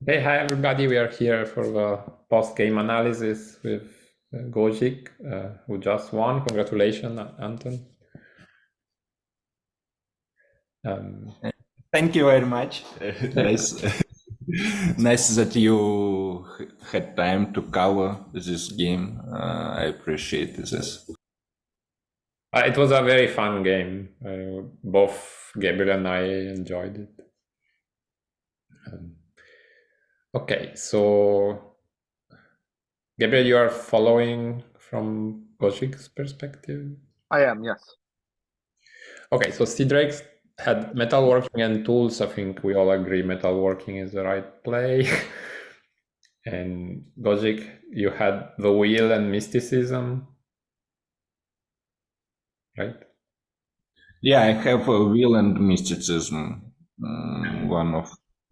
Hey, hi everybody. We are here for the post-game analysis with Gozik, who just won. Congratulations, Anton. Thank you very much. Nice, nice that you had time to cover this game. I appreciate this. It was a very fun game. Both Gabriel and I enjoyed it. Okay, so Gabriel, you are following from Gojik's perspective? I am, yes. Okay, so cdrake had metalworking and tools. I think we all agree metalworking is the right play. And Gozik, you had the wheel and mysticism, right? Yeah, I have a will and mysticism.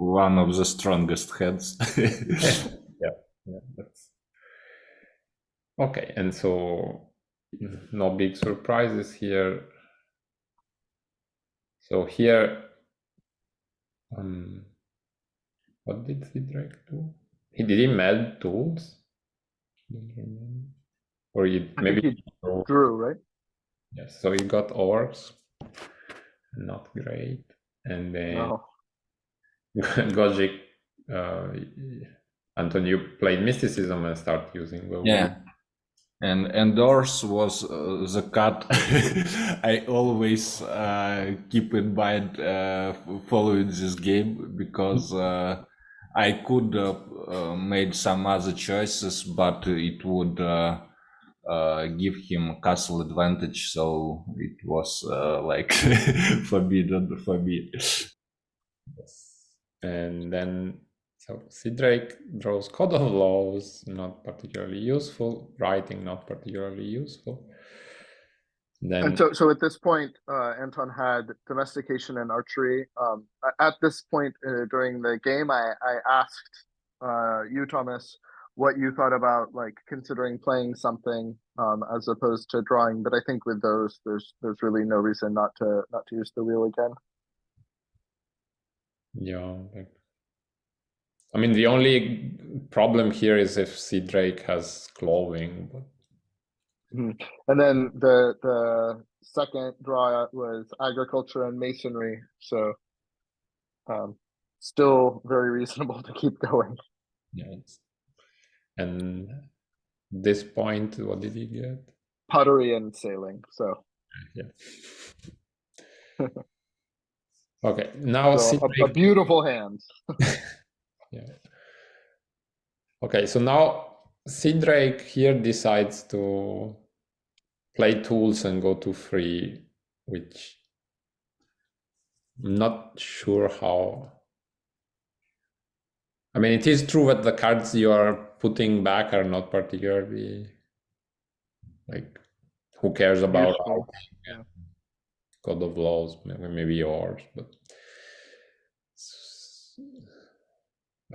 One of the strongest heads. Yeah, that's okay. And so no big surprises here. So here, what did cdrake do? He didn't meld tools, or maybe He drew, right? yes. So he got ores, not great, and then No. Gozik, Anton, you played mysticism and start using the Yeah, and Doors was the cut. I always keep in mind following this game because I could made some other choices, but it would give him castle advantage, so it was like forbidden for me. Yes. And then, so cdrake draws Code of Laws, not particularly useful. Writing, not particularly useful. And Then, so at this point, Anton had domestication and archery. At this point during the game, I asked you, Thomas, what you thought about like considering playing something as opposed to drawing. But I think with those, there's really no reason not to use the wheel again. yeah, I mean, the only problem here is if cdrake has clothing. But... And then the second draw was agriculture and masonry. So still very reasonable to keep going. Yeah. And this point, what did he get? Pottery and sailing. So Yeah. Okay, now so a beautiful hand. Yeah. Okay, so now cdrake here decides to play tools and go to free, which I'm not sure how. I mean, it is true that the cards you are putting back are not particularly like, who cares about Yeah. Code of Laws, maybe yours, but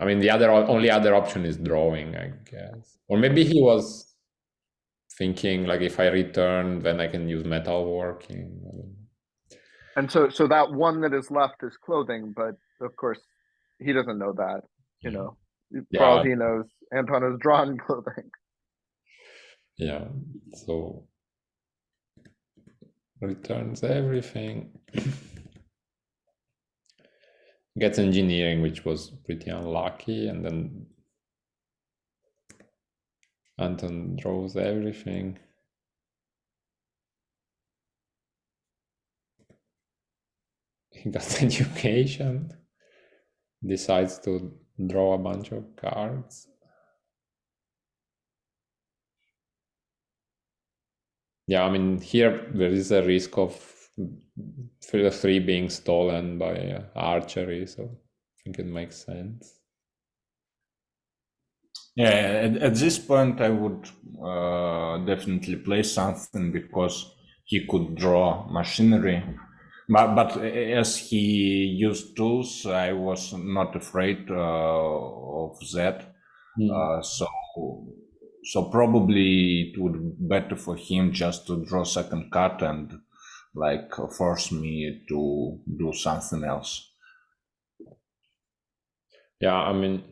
I mean, the only other option is drawing, I guess. Or maybe he was thinking like, if I return, then I can use metalworking. And so that one that is left is clothing, but of course he doesn't know that. You know, for all Yeah, he knows, Anton has drawn clothing. yeah. So returns everything. Gets engineering, which was pretty unlucky, and then Anton draws everything. He got education, decides to draw a bunch of cards. Yeah, I mean, here there is a risk of the three being stolen by archery, so I think it makes sense. Yeah, at this point, I would definitely play something because he could draw machinery. But as he used tools, I was not afraid of that. So probably it would be better for him just to draw second card and like force me to do something else. Yeah, I mean,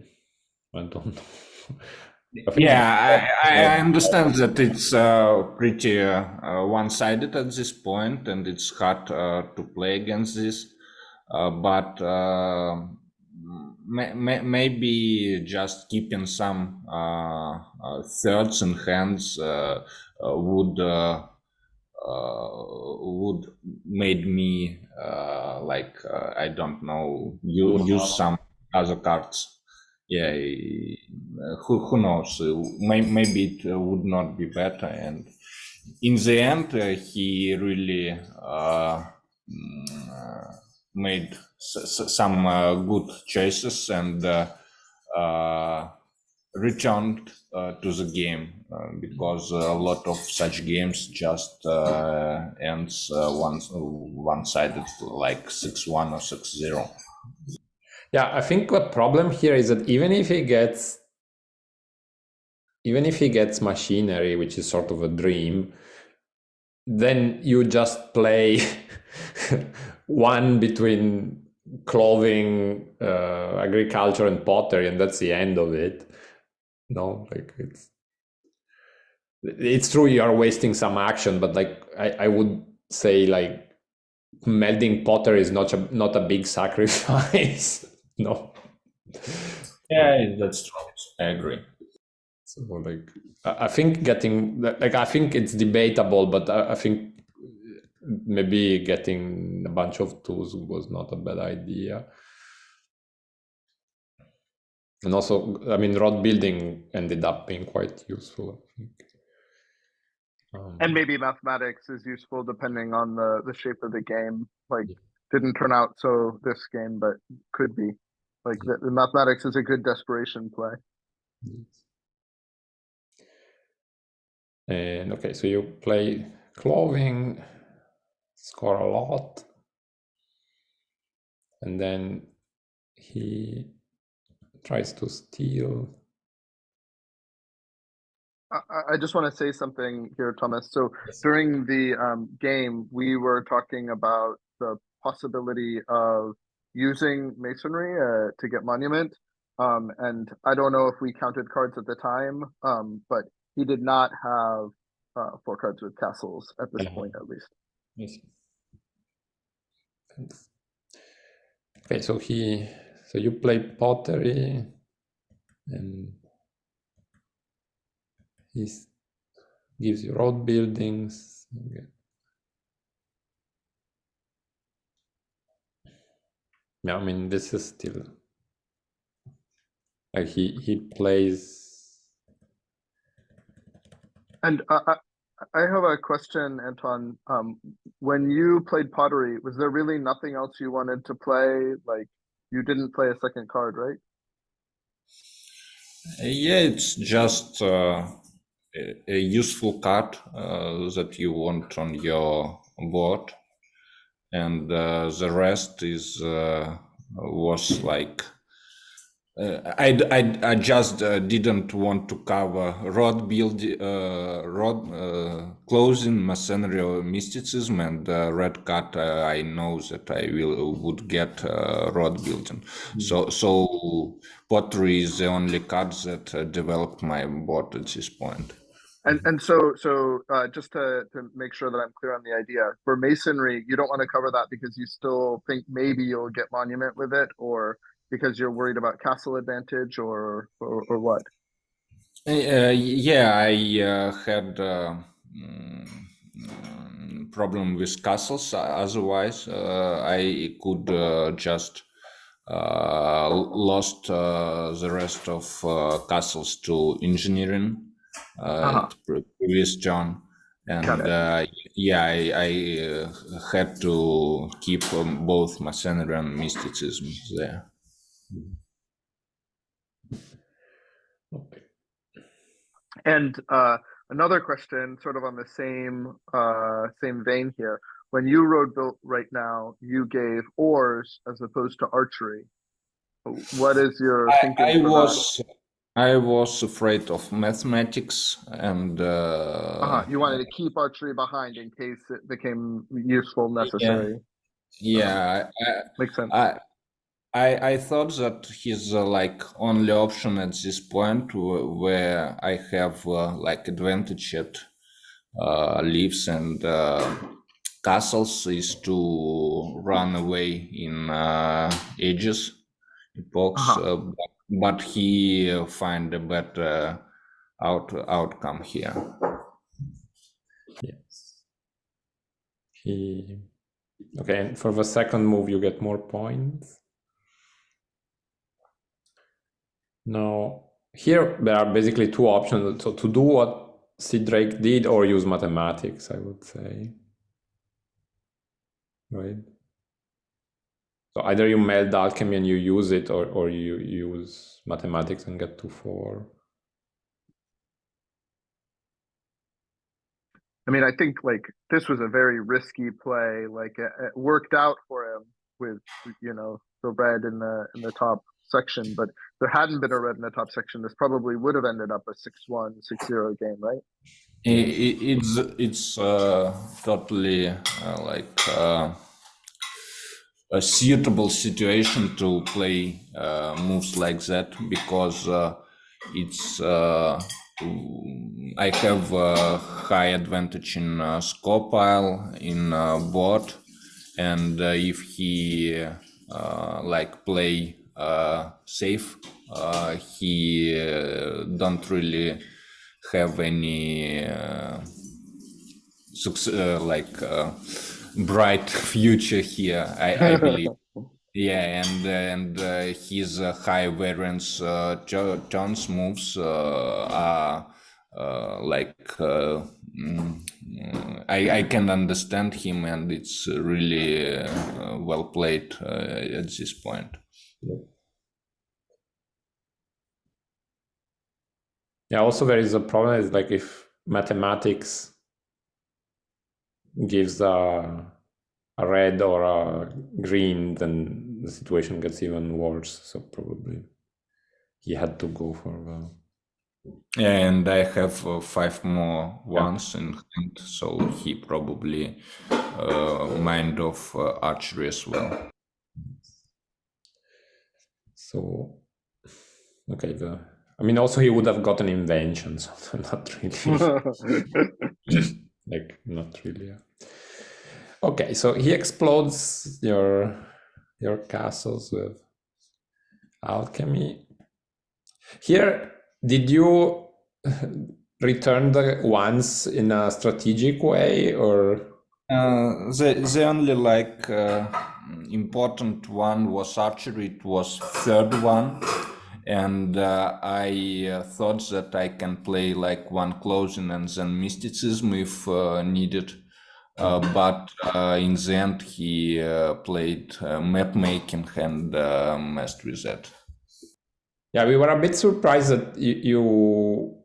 I don't know. Yeah, I understand that it's pretty one-sided at this point, and it's hard to play against this. But maybe just keeping some thirds in hands would made me like I don't know, use some other cards. Yeah, who knows? Maybe it would not be better. And in the end, he really made some good choices and returned to the game because a lot of such games just ends one-sided, like 6-1 or 6-0. Yeah, I think the problem here is that even if he gets machinery, which is sort of a dream, then you just play one between clothing, agriculture, and pottery, and that's the end of it. No, like it's true you are wasting some action, but like I would say like melding pottery is not a big sacrifice. No. Yeah, that's true. I agree. So like I think I think it's debatable, but I think maybe getting a bunch of tools was not a bad idea. And also, I mean, road building ended up being quite useful, I think. And maybe mathematics is useful depending on the shape of the game. Like, didn't turn out so this game, but could be. Like, the mathematics is a good desperation play. And okay, so you play clothing, score a lot, and then he tries to steal. I just want to say something here, Thomas. So Yes. during the game, we were talking about the possibility of using masonry to get monument. And I don't know if we counted cards at the time, but he did not have 4 cards with castles at this point, at least. Yes. Thanks. Okay, so you play pottery, and he gives you road buildings. Okay. Yeah, I mean, this is still like he plays. And I have a question, Anton. When you played pottery, was there really nothing else you wanted to play? Like, you didn't play a second card, right? Yeah, it's just a useful card that you want on your board, and the rest is was like I just didn't want to cover closing, masonry, or mysticism, and red card. I know that I would get road building. So pottery is the only card that developed my board at this point. And so just to make sure that I'm clear on the idea, for masonry, you don't want to cover that because you still think maybe you'll get monument with it, or because you're worried about castle advantage, or what? Yeah, I had problem with castles. Otherwise, I could just lost the rest of castles to engineering at previous turn, and yeah, I had to keep both masonry and mysticism there. Okay. And another question, sort of on the same vein here. When you road built right now, you gave oars as opposed to archery. What is your thinking for that? I was afraid of mathematics, and You wanted to keep archery behind in case it became useful, necessary. yeah, Makes sense. I thought that his like only option at this point where I have like advantage at leaves and castles is to run away in edges, epochs, Uh-huh. but he find a better outcome here. Yes. Okay, and for the second move you get more points. Now, here there are basically two options. So to do what cdrake did or use mathematics, I would say. Right? So either you meld alchemy and you use it, or you use mathematics and get to 4. I mean, I think like this was a very risky play. Like it worked out for him with the red in the top section, but there hadn't been a red in the top section. This probably would have ended up a 6-1, 6-0 game, right? It's totally like a suitable situation to play moves like that because it's I have a high advantage in score pile in board, and if he like play safe, he don't really have any like bright future here. I believe. Yeah, and his high variance turns moves are like I can understand him, and it's really well played at this point. Yeah, also there is a problem is like if mathematics gives a red or a green, then the situation gets even worse. So probably he had to go for the... And I have 5 more ones in hand, so he probably mind of archery as well. So, okay, I mean, also he would have gotten invention, so not really, like, not really. Okay, so he explodes your castles with alchemy. Here, did you return the ones in a strategic way, or? The only like important one was archery. It was third one, and I thought that I can play like one closing and then mysticism if needed. But in the end, he played map making and messed with that. Yeah, we were a bit surprised that you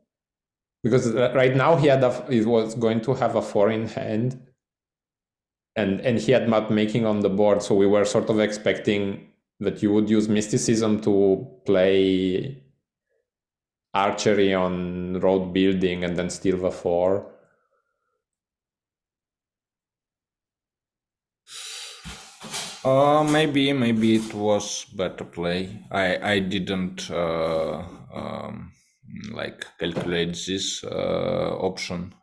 because right now he was going to have a 4 in hand, and he had map making on the board, so we were sort of expecting that you would use mysticism to play archery on road building and then steal the 4. Maybe it was better play. I didn't like calculate this option.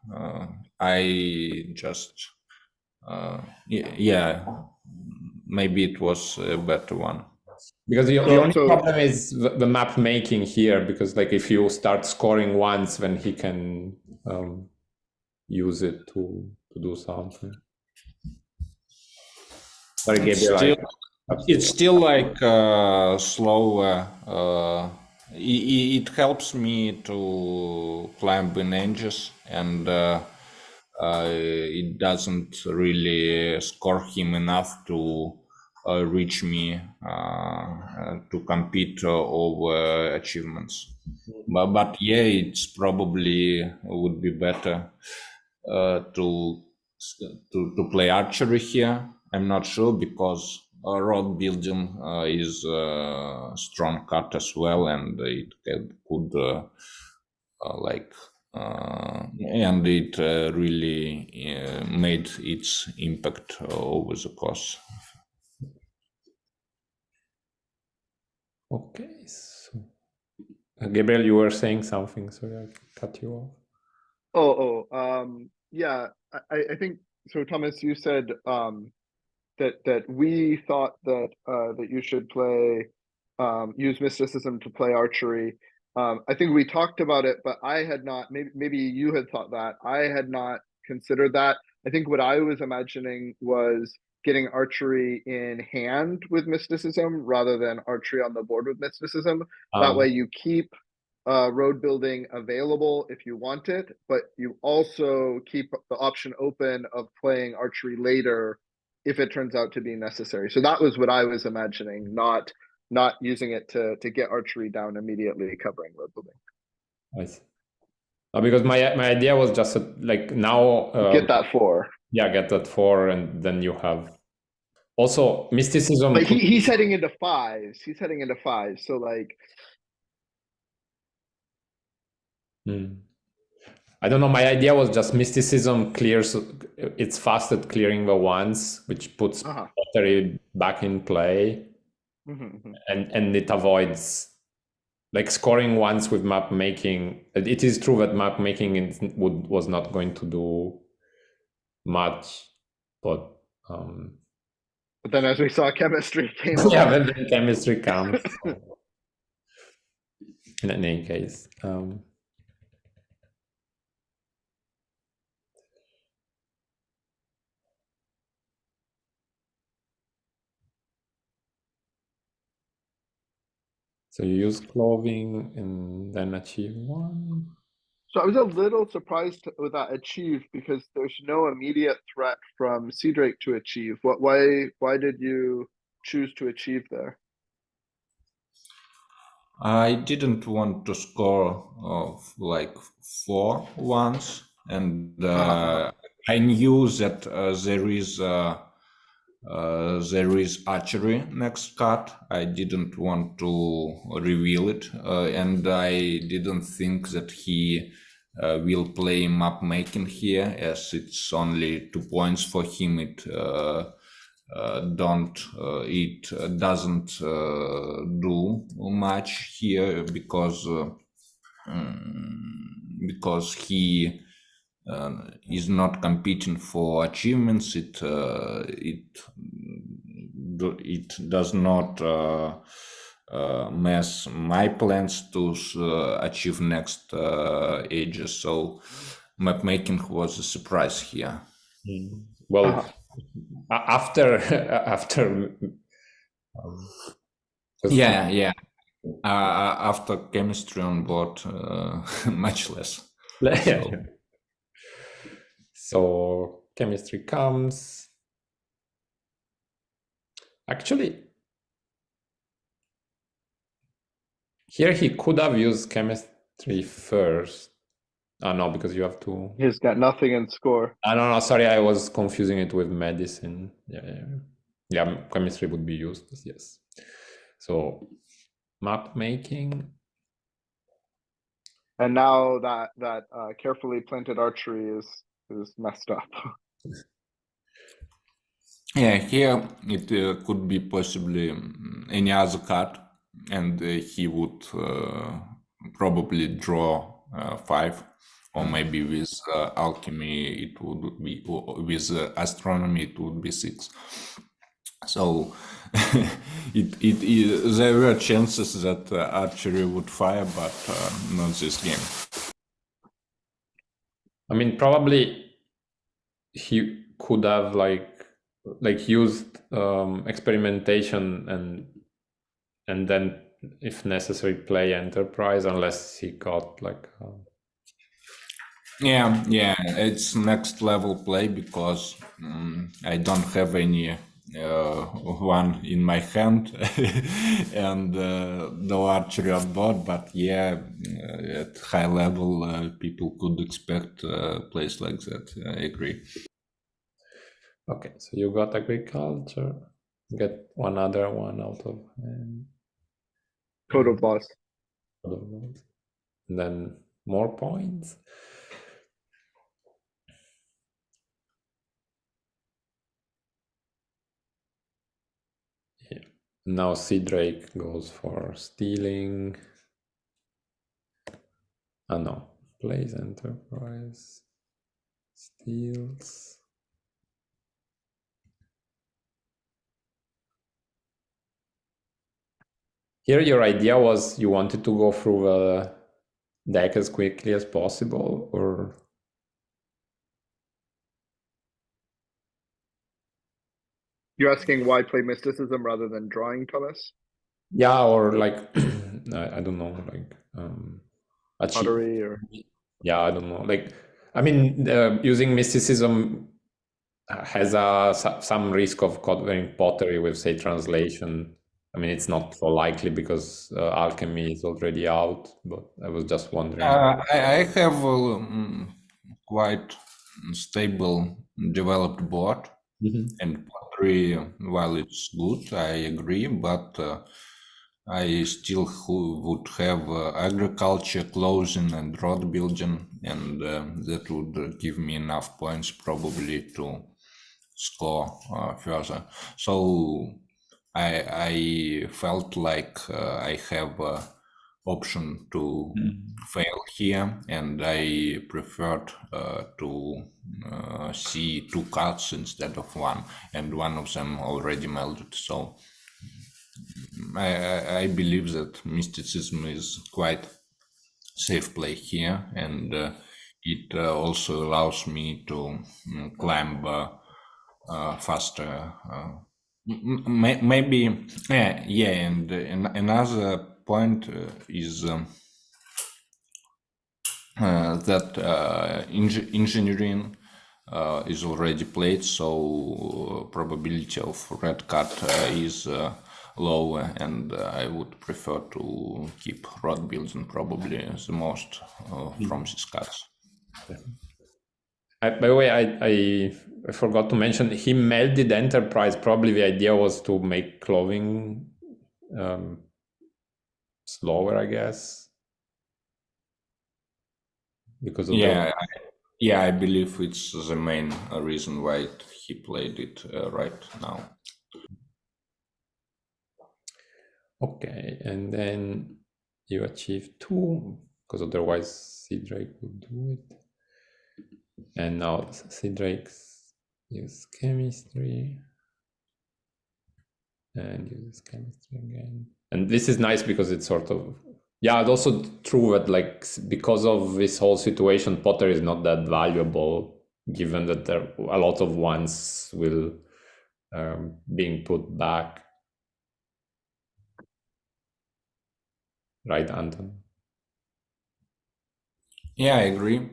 I just yeah, maybe it was a better one. Because the So, only so problem is the map making here, because like if you start scoring once, then he can use it to do something. Sorry, Gabriel. It's still like slower. It helps me to climb in edges, and it doesn't really score him enough to reach me to compete over achievements. But yeah, it's probably would be better to play archery here. I'm not sure because road building is a strong cut as well, and it could like and it really made its impact over the course. Okay, so Gabriel, you were saying something, so I cut you off. Yeah, I think so. Thomas, you said that we thought that that you should play use mysticism to play archery. I think we talked about it, but I had not. Maybe you had thought that. I had not considered that. I think what I was imagining was getting archery in hand with mysticism rather than archery on the board with mysticism. That way, you keep road building available if you want it, but you also keep the option open of playing archery later if it turns out to be necessary. So that was what I was imagining, not using it to get archery down immediately, covering road building. I see. Because my idea was just like now Get that 4. Yeah, get that 4, and then you have also mysticism. But he's heading into 5s. He's heading into 5s. So like, I don't know. My idea was just mysticism clears. It's fast at clearing the ones, which puts pottery back in play, and it avoids like scoring ones with map making. It is true that map making was not going to do much, but then as we saw, chemistry came yeah, along. when the chemistry comes. So in any case. So you use clothing and then achieve 1. So I was a little surprised with that achieve because there's no immediate threat from cdrake to achieve. Why did you choose to achieve there? I didn't want to score of like 4 once, and I knew that there is archery next cut. I didn't want to reveal it, and I didn't think that he will play map making here, as it's only 2 points for him. It doesn't do much here because he is not competing for achievements. It does not mess my plans to achieve next ages. So map making was a surprise here. Well, after yeah. After chemistry on board, much less. So chemistry comes. Actually, here he could have used chemistry first. Oh no, because you have to. He's got nothing in score. No, sorry, I was confusing it with medicine. Yeah, chemistry would be used. Yes. So map making. And now that carefully planted archery is messed up. Yeah, here it could be possibly any other card, and he would probably draw 5, or maybe with alchemy it would be, with astronomy it would be 6. So there were chances that archery would fire, but not this game. I mean, probably he could have like used experimentation and then, if necessary, play enterprise, unless he got like. Yeah, it's next level play because I don't have any one in my hand and no archery on board, but yeah, at high level people could expect plays like that. I agree. Okay, so you got agriculture, get one other one out of Code of loss. and then more points. Yeah. Now cdrake goes for stealing. Oh no, plays enterprise, steals. Here your idea was you wanted to go through the deck as quickly as possible, or? You're asking why play mysticism rather than drawing, Thomas? Yeah, or like, I don't know, like achieve. Pottery or Yeah, I don't know. Like, I mean, using mysticism has some risk of covering pottery with, say, translation. I mean, it's not so likely because alchemy is already out, but I was just wondering. I have a quite stable developed board, and pottery, while it's good, I agree, but I still would have agriculture, clothing, and road building, and that would give me enough points probably to score further. So I felt like I have option to fail here, and I preferred to see two cards instead of one, and one of them already melded. So I believe that mysticism is quite safe play here, and it also allows me to climb faster. Maybe, yeah, and another point is that engineering is already played, so probability of red card is lower, and I would prefer to keep road building probably the most from these cards. By the way, I forgot to mention he melded enterprise. Probably the idea was to make clothing slower, I guess, because of the. Yeah, I believe it's the main reason why he played it right now. Okay, and then you achieve 2 because otherwise cdrake would do it. And now cdrake's use chemistry and uses chemistry again. And this is nice because it's sort of, yeah, it's also true that like because of this whole situation, Potter is not that valuable, given that there a lot of ones will being put back. Right, Anton? Yeah, I agree.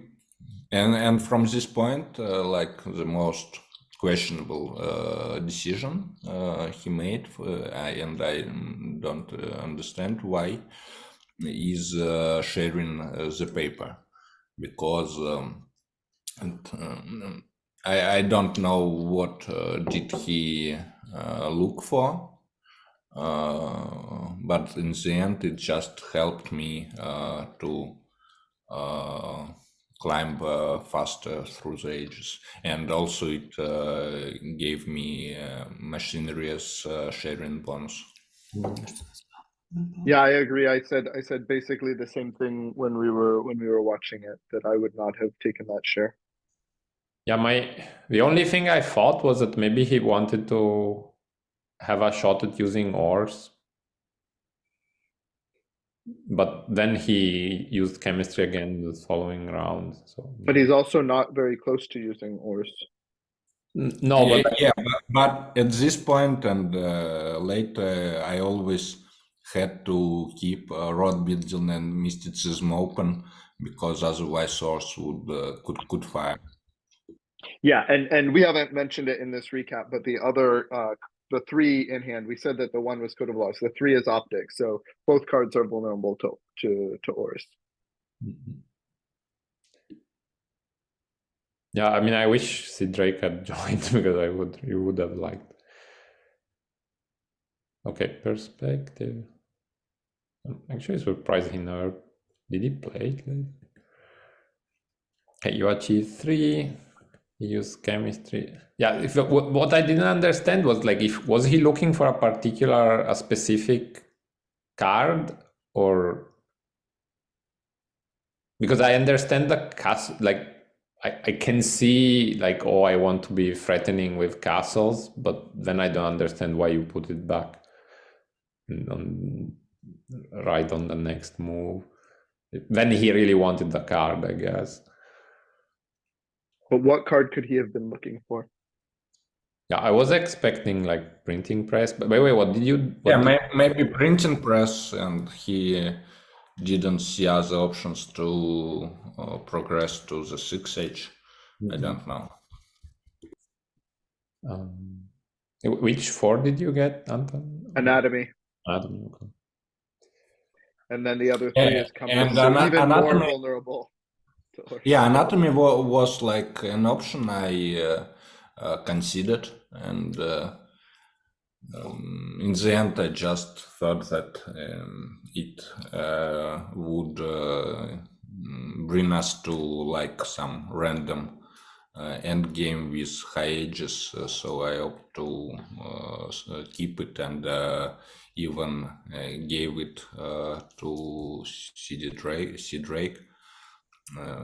And from this point, like the most questionable decision he made, and I don't understand why, is sharing the paper, because and, I don't know what did he look for, but in the end, it just helped me to climb faster through the ages, and also it gave me machinery as sharing bonus. yeah, I agree. I said basically the same thing when we were watching it, that I would not have taken that share. Yeah, the only thing I thought was that maybe he wanted to have a shot at using ores, but then he used chemistry again the following round. So But he's also not very close to using ores. no, but Yeah, but at this point and later, I always had to keep road building and mysticism open, because otherwise source would could fire. Yeah, and we haven't mentioned it in this recap, but the 3 in hand, we said that the 1 was Code of Laws. The 3 is optics, so both cards are vulnerable to ores. yeah, I mean, I wish cdrake had joined because you would have liked. Okay, perspective. I'm actually surprised he never did he play it. Okay, you achieve 3. He used chemistry. Yeah. What I didn't understand was like, if was he looking for a specific card, or because I understand the castle, like I can see like, oh, I want to be threatening with castles, but then I don't understand why you put it back on, right on the next move. Then he really wanted the card, I guess. But what card could he have been looking for? Yeah, I was expecting like printing press, but wait, what did you? What Yeah, did, maybe printing press, and he didn't see other options to progress to the 6H. I don't know. Which four did you get, Anton? Anatomy. Anatomy. Okay. And then the other three Yeah, is compass. and So even more anatomy. vulnerable to horse. Yeah, anatomy was like an option I considered, and in the end, I just thought that it would bring us to like some random end game with high ages, so I opt to keep it, and even gave it to cdrake.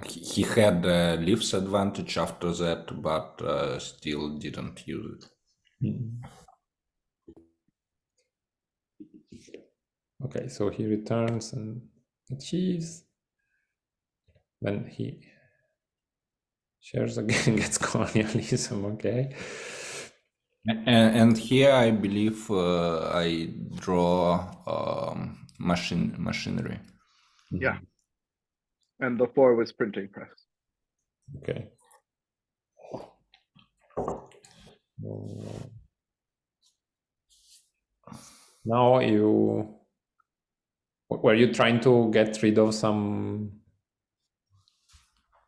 He had leaves advantage after that, but still didn't use it. Okay, so he returns and achieves. Then he shares again, gets colonialism. Okay. And here I believe I draw machinery. Yeah. And the 4 was printing press. Okay. Now were you trying to get rid of some?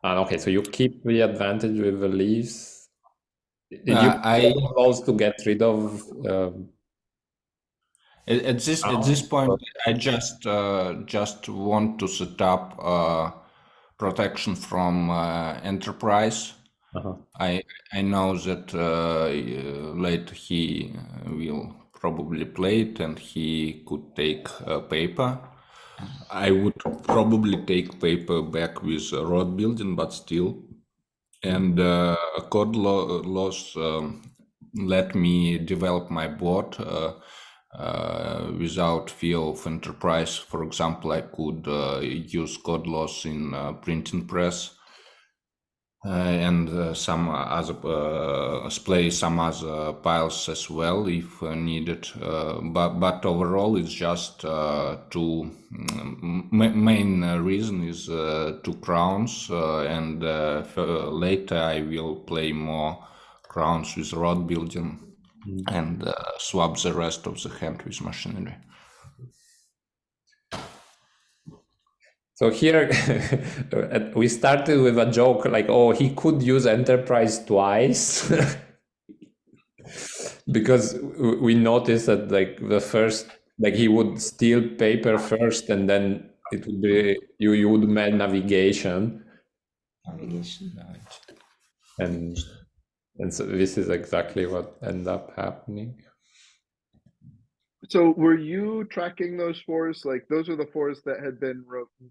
Okay, so you keep the advantage with the leaves. Did you close to get rid of? At this point, I just want to set up protection from enterprise. I know that later he will probably play it, and he could take paper. I would probably take paper back with road building, but still. And code loss let me develop my board without fear of enterprise. For example, I could use code loss in printing press and some other play some other piles as well if needed. But overall, it's just two main reason is 2 crowns, and later I will play more crowns with road building and swap the rest of the hand with machinery. So here we started with a joke like, oh, he could use enterprise twice. Because we noticed that like the first, like he would steal paper first, and then it would be you would make navigation. And so this is exactly what ended up happening. So were you tracking those 4s? Like those are the 4s that had been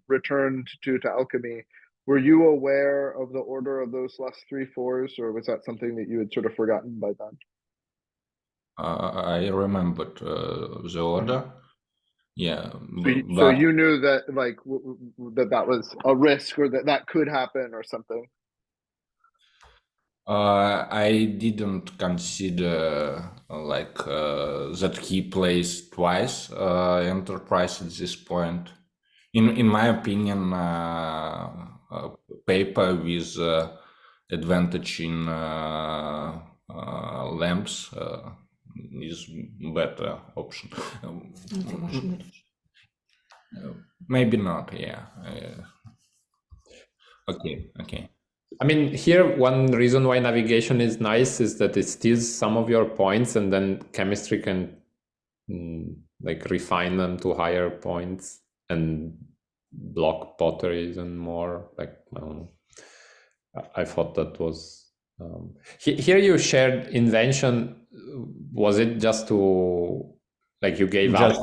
returned to alchemy. Were you aware of the order of those last 3 4s, or was that something that you had sort of forgotten by then? I remembered the order. Yeah, so you knew that like that was a risk, or that could happen or something. I didn't consider like that he plays twice enterprise at this point. In my opinion, paper with advantage in lamps is better option. Maybe not. Yeah. Okay. I mean, here one reason why navigation is nice is that it steals some of your points, and then chemistry can like refine them to higher points and block potteries and more. Like I thought that was Here you shared invention. Was it just to like you gave up? Just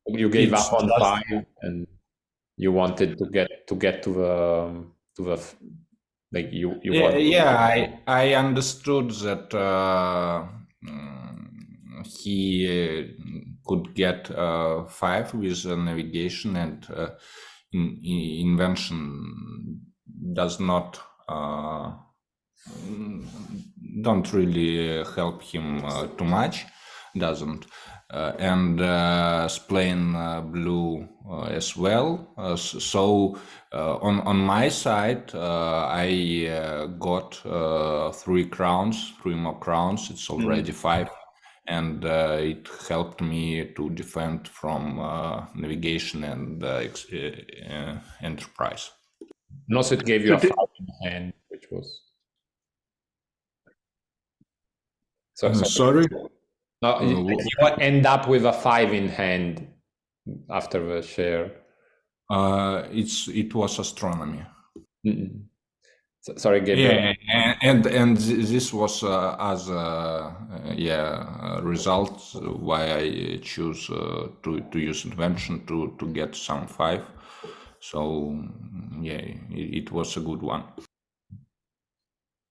You gave it's up on just 5 and you wanted to get to the like you yeah, want. yeah, I understood that he could get 5 with navigation, and invention does not don't really help him too much, doesn't. And Splain blue as well. So on my side, I got 3 more crowns. It's already 5, and it helped me to defend from navigation and enterprise. And also it gave you So a did 5 in hand, which was so. Sorry. No, Uh, you end up with a 5 in hand after the share. it was astronomy. Mm-mm. Sorry, Gabriel. Yeah, and this was as a result why I choose to use invention to get some 5. So yeah, it was a good one.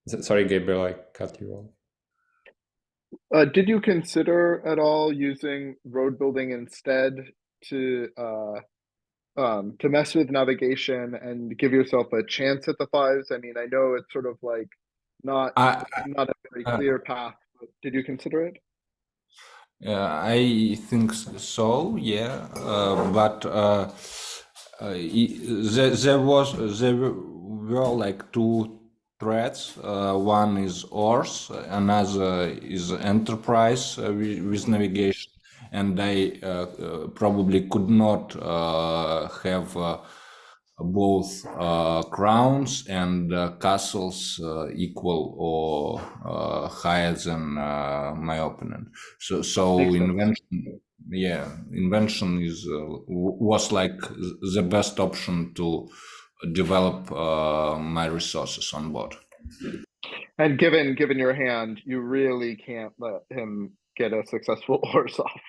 Sorry, Gabriel, I cut you off. did you consider at all using road building instead to to mess with navigation and give yourself a chance at the 5s? I mean, I know it's sort of like not I, not a very uh, clear path, but did you consider it? I think so, yeah. But there were like 2 threats. One is Ors, another is Enterprise with navigation, and I probably could not have both crowns and castles equal or higher than my opponent. So Makes sense. invention, yeah, invention is was like the best option to develop my resources on board. And given your hand, you really can't let him get a successful horse off.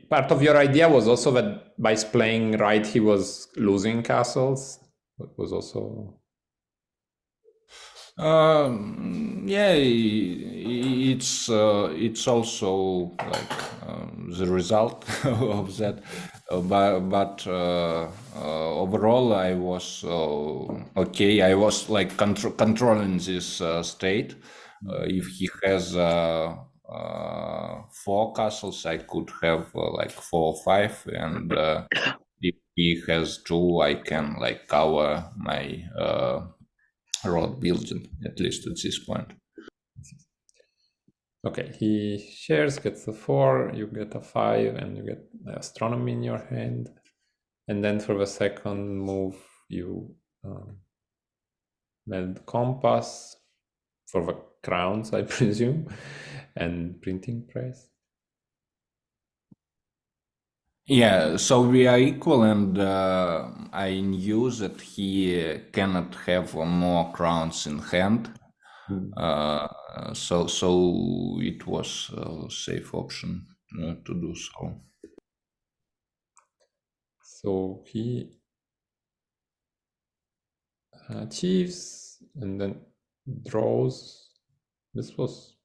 Part of your idea was also that by playing right, he was losing castles. It was also. Yeah, it's also like the result of that, but overall I was okay. I was like controlling this state. If he has 4 castles, I could have like 4 or 5, and if he has 2, I can like cover my road building, at least at this point. Okay, he shares, gets a 4, you get a 5, and you get astronomy in your hand. And then for the second move, you meld compass for the crowns, I presume, and printing press. Yeah, so we are equal, and I knew that he cannot have more crowns in hand. So it was a safe option to do so. So he achieves and then draws. This was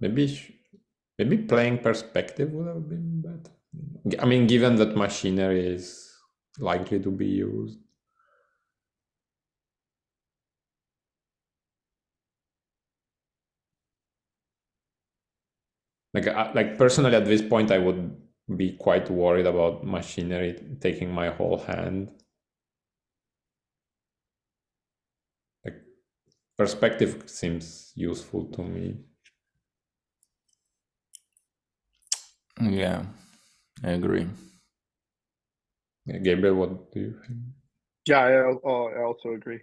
maybe playing perspective would have been better. I mean, given that machinery is likely to be used. Like personally, at this point, I would be quite worried about machinery taking my whole hand. Like perspective seems useful to me. Yeah, I agree. Gabriel, what do you think? Yeah, I also agree.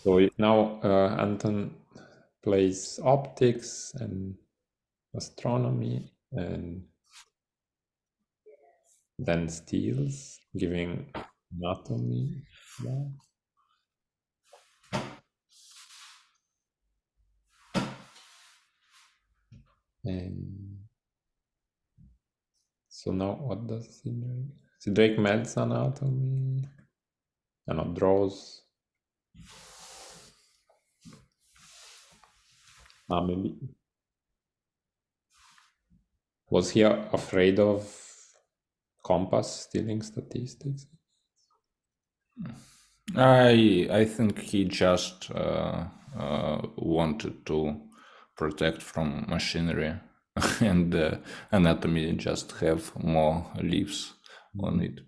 So now Anton plays optics and astronomy, and then steals, giving anatomy. Yeah. And so now what does cdrake? Cdrake melts anatomy. And draws. Maybe. Was he afraid of Compass stealing statistics? I think he just wanted to protect from machinery, and anatomy just have more leaves on it.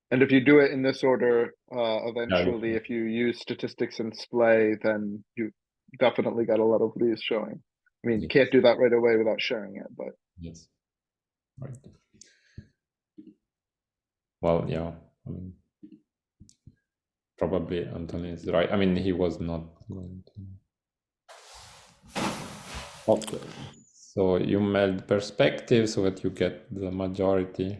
And if you do it in this order, eventually, if you use statistics and splay, then you definitely got a lot of leaves showing. I mean, you can't do that right away without sharing it, but yes, right. Well, yeah, I mean, probably Anthony is right. I mean, he was not going to. Okay, so you meld perspective so that you get the majority.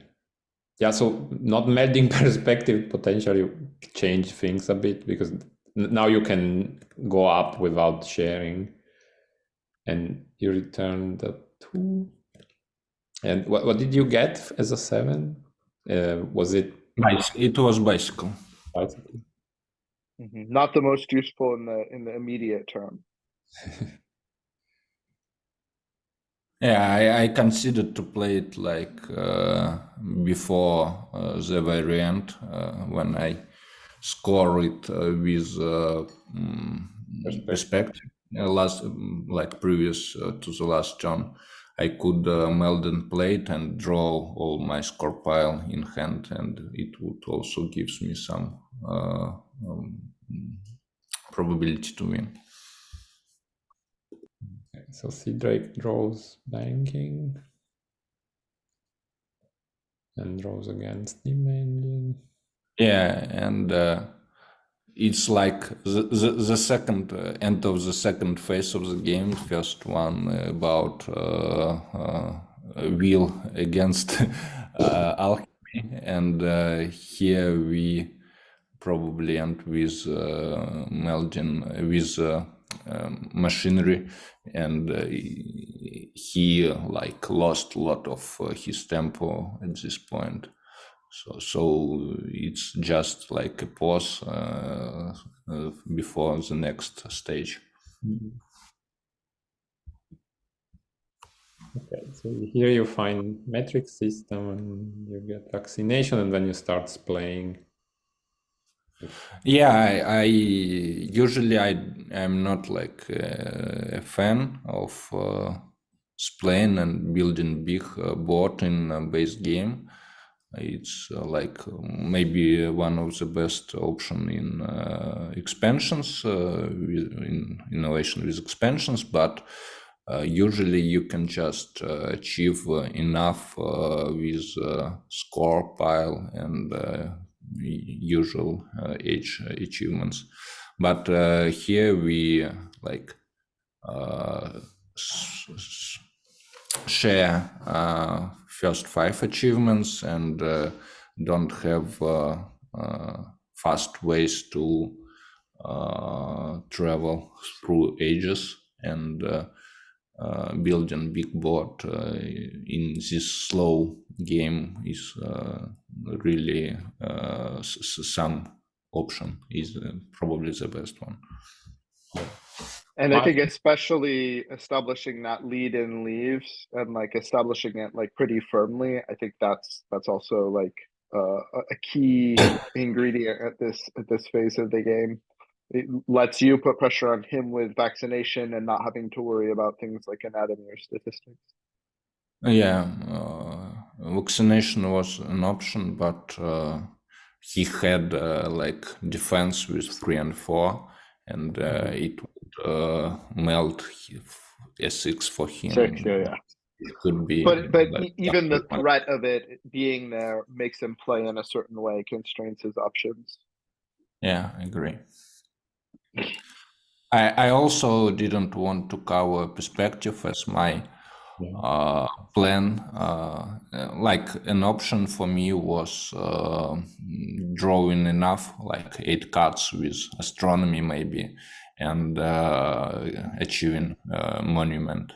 Yeah, so not melding perspective potentially change things a bit because now you can go up without sharing, and you return the 2. And what did you get as a 7? Was it It was bicycle. bicycle? not the most useful in the immediate term. Yeah, I considered to play it like before the variant when I score it with perspective. Last, like previous to the last turn, I could meld and play it and draw all my score pile in hand, and it would also gives me some probability to win. So cdrake draws banking and draws against the engine. Yeah, and it's like the second end of the second phase of the game. First one about will against alchemy, and here we probably end with melding with machinery, and he like lost a lot of his tempo at this point. So it's just like a pause before the next stage. Okay, so here you find metric system and you get vaccination, and then you start playing. Yeah, I usually I'm not like a fan of splaying and building big board in a base game. It's like maybe one of the best option in expansions, in innovation with expansions, but usually you can just achieve enough with score pile and usual age achievements. But here we like share first 5 achievements and don't have fast ways to travel through ages, and building big board in this slow game is really some option is probably the best one. And I think especially establishing that lead in leaves and like establishing it like pretty firmly, I think that's also like a key ingredient at this phase of the game. It lets you put pressure on him with vaccination and not having to worry about things like anatomy or statistics. Yeah, vaccination was an option, but he had like defense with 3 and 4, and it would melt S6 for him. 6, yeah. It could be. But even the threat of it being there makes him play in a certain way, constrains his options. Yeah, I agree. I also didn't want to cover perspective as my plan. Like an option for me was drawing enough, like 8 cards with astronomy maybe, and achieving monument.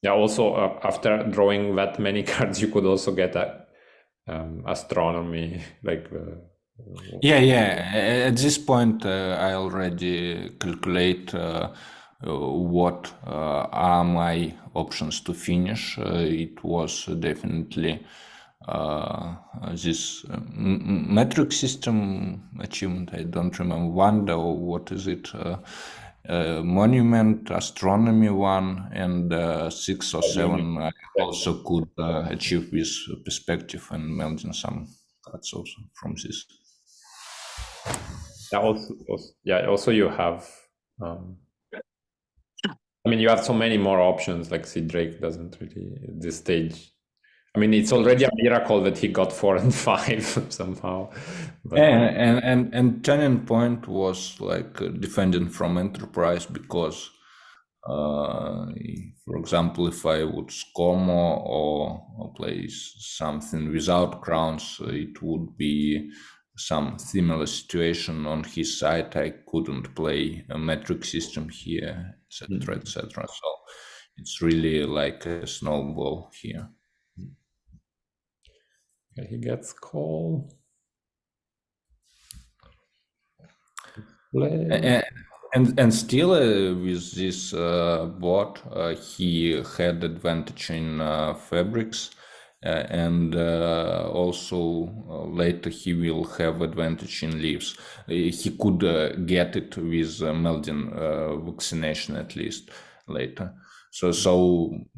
Yeah. Also, after drawing that many cards, you could also get a astronomy, like. Yeah. At this point, I already calculate what are my options to finish. It was definitely this metric system achievement. I don't remember, wonder or what is it? Monument, astronomy one, and 6 or 7 I also could achieve with perspective and melting some cards also from this. Also you have I mean, you have so many more options. Like cdrake doesn't really at this stage. I mean, it's already a miracle that he got 4 and 5 somehow. But And turning point was like defending from enterprise because for example, if I would score more or play something without crowns, it would be some similar situation on his side. I couldn't play a metric system here, etc., etc. So it's really like a snowball here. okay, he gets call. Play. And still with this board, he had advantage in fabrics, and also later he will have advantage in leaves. He could get it with Meldin vaccination at least later. So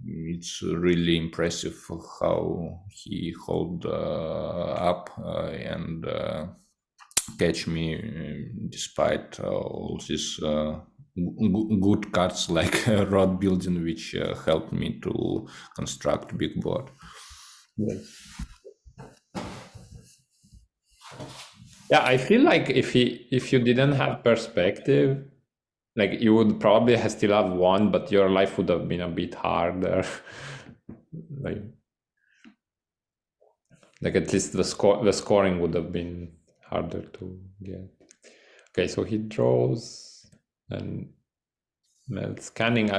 it's really impressive how he hold up and catch me despite all these good cards like road building, which helped me to construct big board. Yes. Yeah, I feel like if you didn't have perspective, like you would probably still have won, but your life would have been a bit harder. like at least the scoring would have been harder to get. Okay, so he draws and scanning.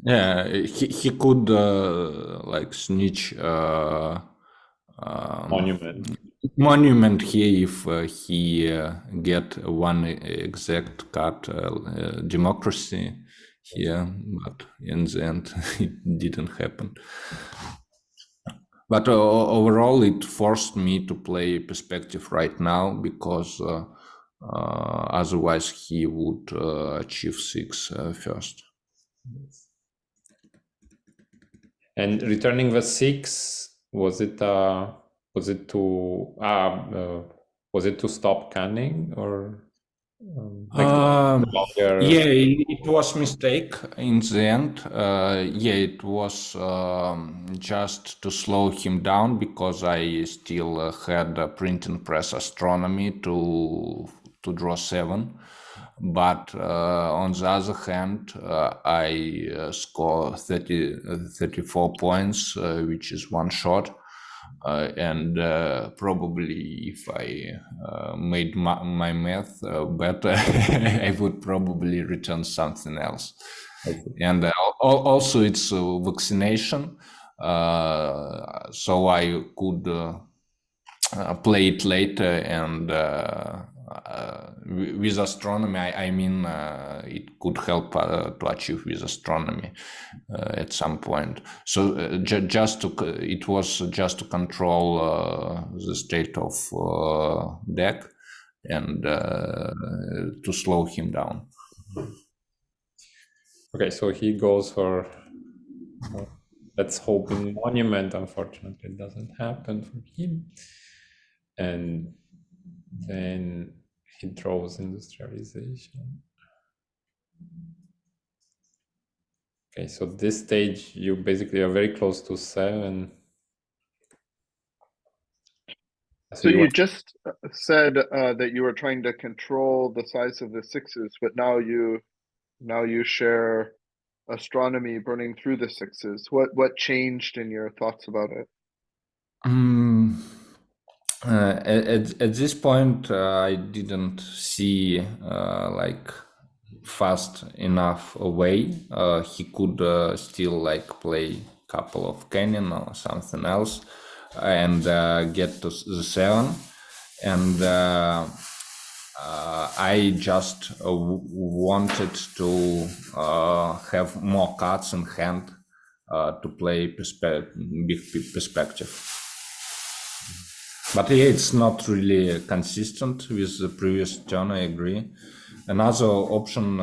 Yeah, he could like snitch monument here if he get one exact card democracy here, but in the end it didn't happen. But overall, it forced me to play perspective right now because otherwise he would achieve 6 first. And returning the 6, was it to stop canning or yeah, it was mistake in the end. Yeah, it was just to slow him down because I still had a printing press astronomy to draw 7. But on the other hand, I score 34 points, which is one shot. And probably if I made my math better, I would probably return something else. And also it's vaccination, so I could play it later. And with astronomy, I mean, it could help to achieve with astronomy at some point. So it was just to control the state of deck and to slow him down. Okay, so he goes for let's hope in monument. Unfortunately, it doesn't happen for him. And then he draws industrialization. Okay, so this stage you basically are very close to 7. So you just said that you were trying to control the size of the 6s, but now you share astronomy burning through the sixes? What changed in your thoughts about it? At this point, I didn't see like fast enough away. He could still like play couple of canyon or something else and get to the seven. And I just wanted to have more cards in hand to play big perspective. But yeah, it's not really consistent with the previous turn, I agree. Another option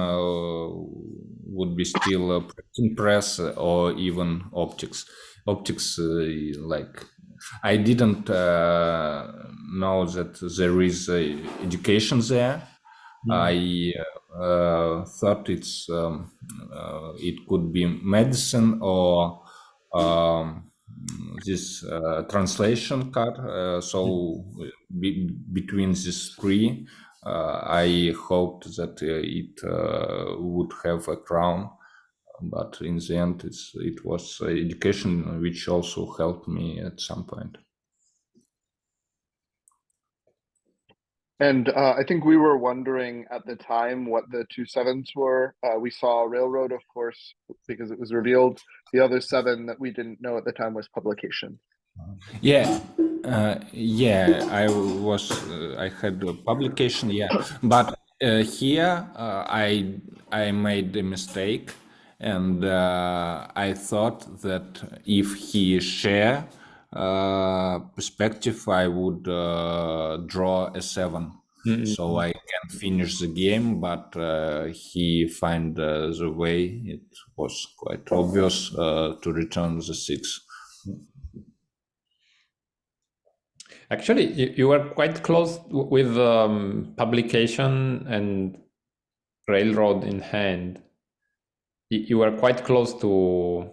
would be still printing press or even optics. Optics, like, I didn't know that there is education there. I thought it could be medicine or this translation card. So between these three, I hoped that it would have a crown, but in the end, it was education which also helped me at some point. And I think we were wondering at the time what the 2 7s were. We saw Railroad, of course, because it was revealed. The other 7 that we didn't know at the time was Publication. Yeah, yeah, I had a publication, yeah, but here I made a mistake, and I thought that if he share perspective, I would draw a 7, so I can finish the game. But he find the way. It was quite obvious to return the 6. Actually, you were quite close with publication and railroad in hand. You were quite close to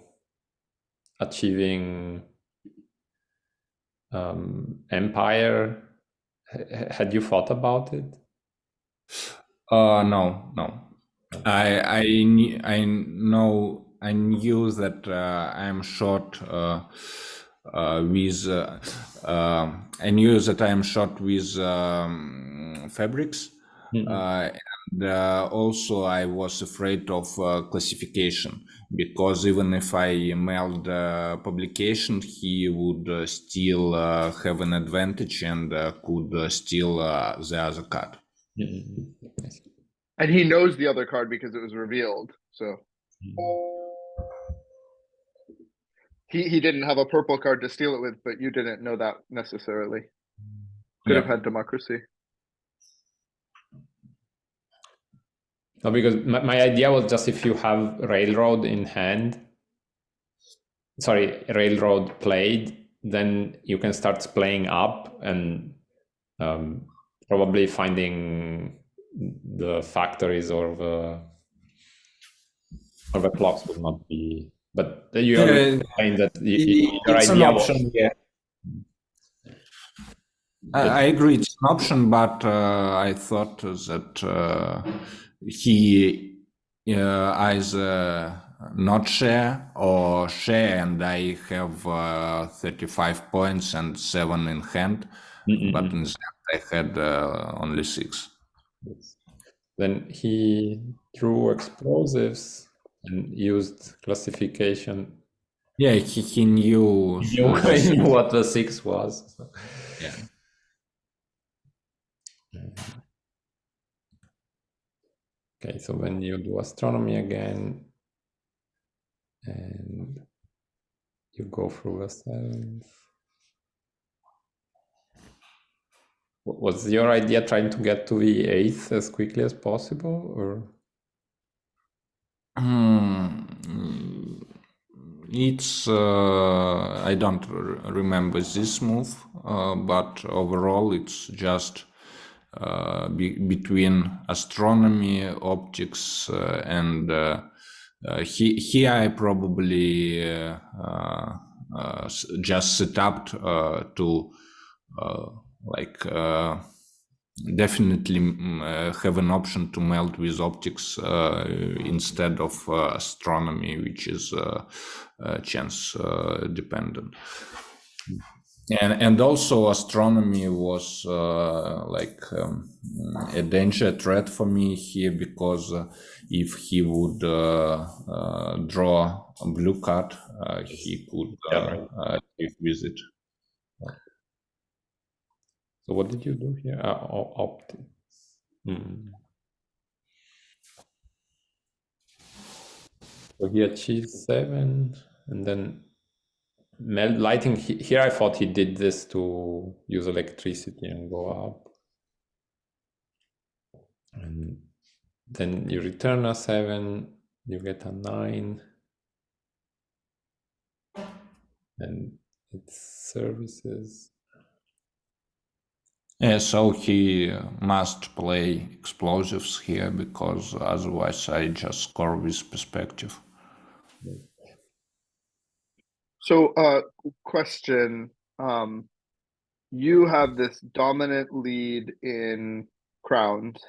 achieving empire. Had you thought about it? No. I knew that I'm short with. I knew that I'm short with fabrics, and also I was afraid of classification, because even if I mailed publication, he would still have an advantage and could steal the other card. Yes. And he knows the other card because it was revealed. So he didn't have a purple card to steal it with, but you didn't know that necessarily. Could have had democracy. No, because my idea was just if you have railroad in hand, sorry, railroad played, then you can start playing up and probably finding the factories or the clocks would not be. But you already explained that your it's idea an option. was. Yeah. I agree, it's an option, but I thought that he either not share or share, and I have 35 points and 7 in hand, but instead I had only 6. Then he drew explosives and used classification. Yeah, he knew. He knew what the 6 was. So. Yeah. Okay, so when you do astronomy again, and you go through the 7th. Was your idea trying to get to the 8th as quickly as possible, or? It's I don't remember this move, but overall it's just between astronomy, optics, and here I probably just set up to like definitely have an option to meld with optics instead of astronomy, which is chance dependent. And also astronomy was a danger threat for me here, because if he would draw a blue card, he could Yeah, right. take with it. So what did you do here? Optics. So here G7, and then lighting. Here I thought he did this to use electricity and go up. And then you return a 7, you get a 9. And it's services. Yeah, so he must play explosives here, because otherwise I just score with perspective. So, question. You have this dominant lead in crowns,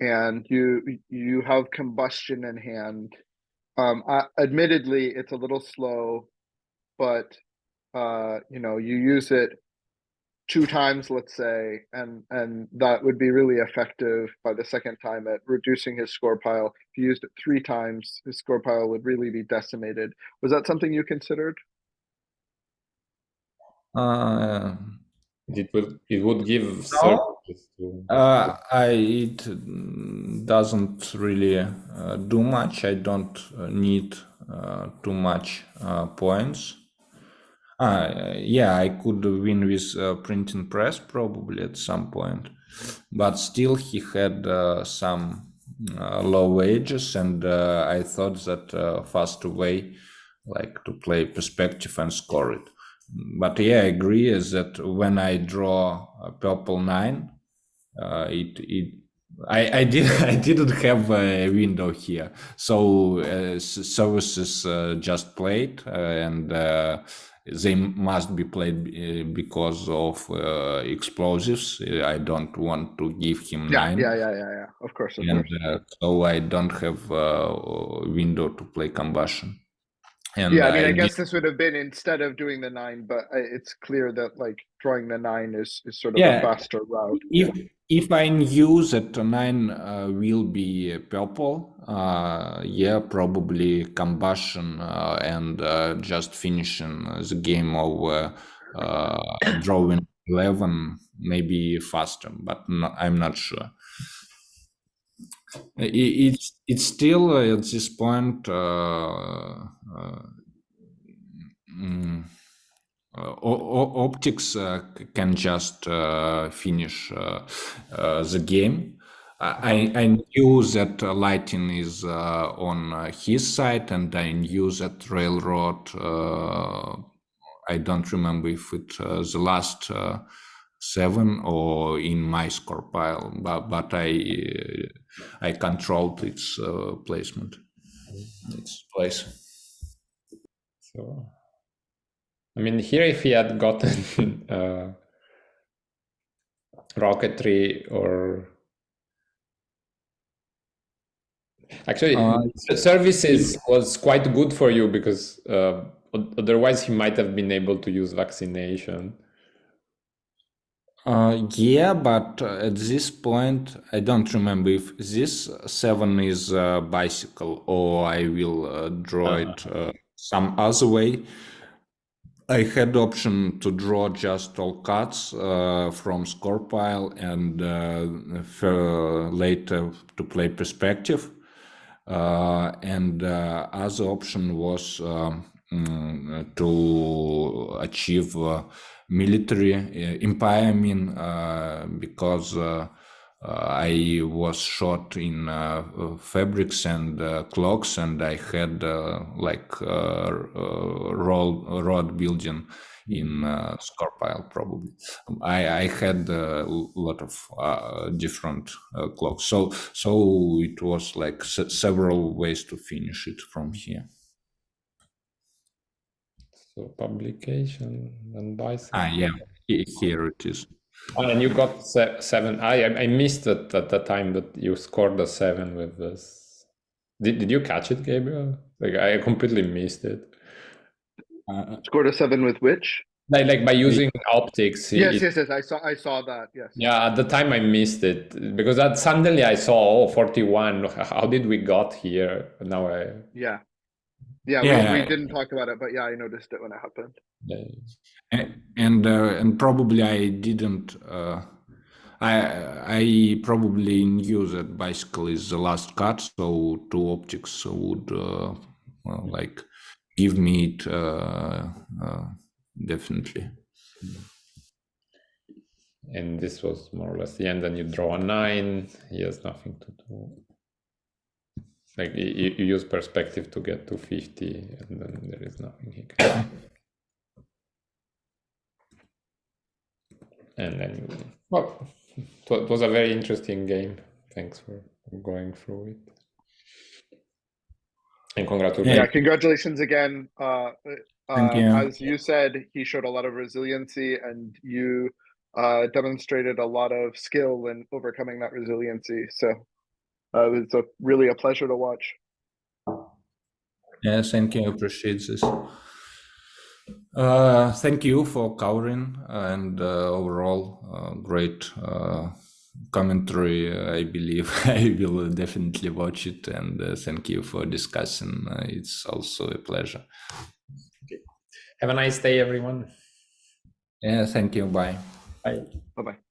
and you have combustion in hand. Admittedly, it's a little slow, but you use it 2 times, let's say, and that would be really effective by the second time at reducing his score pile. If you used it 3 times, his score pile would really be decimated. Was that something you considered? Uh, It would give no, services to. it doesn't really do much. I don't need too much points. Yeah, I could win with printing press probably at some point, but still he had some low wages, and I thought that faster way, like to play perspective and score it. But yeah, I agree is that when I draw a purple 9, it I did I didn't have a window here, so services just played, and they must be played because of explosives. I don't want to give him Yeah, 9, yeah. Of course, of and course. so I don't have a window to play combustion. And Yeah, I mean, I I did, guess this would have been instead of doing the 9, but it's clear that like drawing the 9 is sort of a yeah. faster route. If Yeah. if I knew that 9 will be purple, yeah, probably combustion and just finishing the game of drawing 11, maybe faster, but no, I'm not sure. It's still at this point. Mm, Optics can just finish the game. I knew that lighting is on his side, and I knew that railroad. I don't remember if it the last 7 or in my score pile, but I controlled its placement, its place. So, I mean, here if he had gotten rocketry or actually services was quite good for you, because otherwise he might have been able to use vaccination. Yeah, but at this point, I don't remember if this 7 is a bicycle, or I will draw it some other way. I had option to draw just all cards from score pile, and later to play perspective. And other option was to achieve military empire, I mean, because I was short in fabrics and clocks, and I had road building in score pile probably. I had a lot of different clocks, so it was like several ways to finish it from here. So publication and bicycle. Yeah, here it is. And you got 7. I missed it at the time that you scored a 7 with this. Did you catch it, Gabriel? Like I completely missed it. Scored a 7 with which? Like by using optics. Yes. I saw that. Yes. Yeah, at the time I missed it because suddenly I saw 41. How did we got here? Now Yeah. Yeah. We didn't talk about it, but yeah, I noticed it when it happened. And probably I didn't. I probably knew that bicycle is the last cut, so two optics would like give me it definitely. And this was more or less the end. Then you draw a 9. He has nothing to do. Like you use perspective to get to 50, and then there is nothing he can. And then you, well, it was a very interesting game. Thanks for going through it. And congratulations. Yeah, congratulations again. Thank you. As you said, he showed a lot of resiliency, and you demonstrated a lot of skill in overcoming that resiliency. So it was really a pleasure to watch. Yeah, thank you. I appreciate this. Thank you for covering and overall great commentary. I believe I will definitely watch it, and thank you for discussing. It's also a pleasure. Okay. Have a nice day, everyone. Yeah, thank you. Bye. Bye. Bye-bye.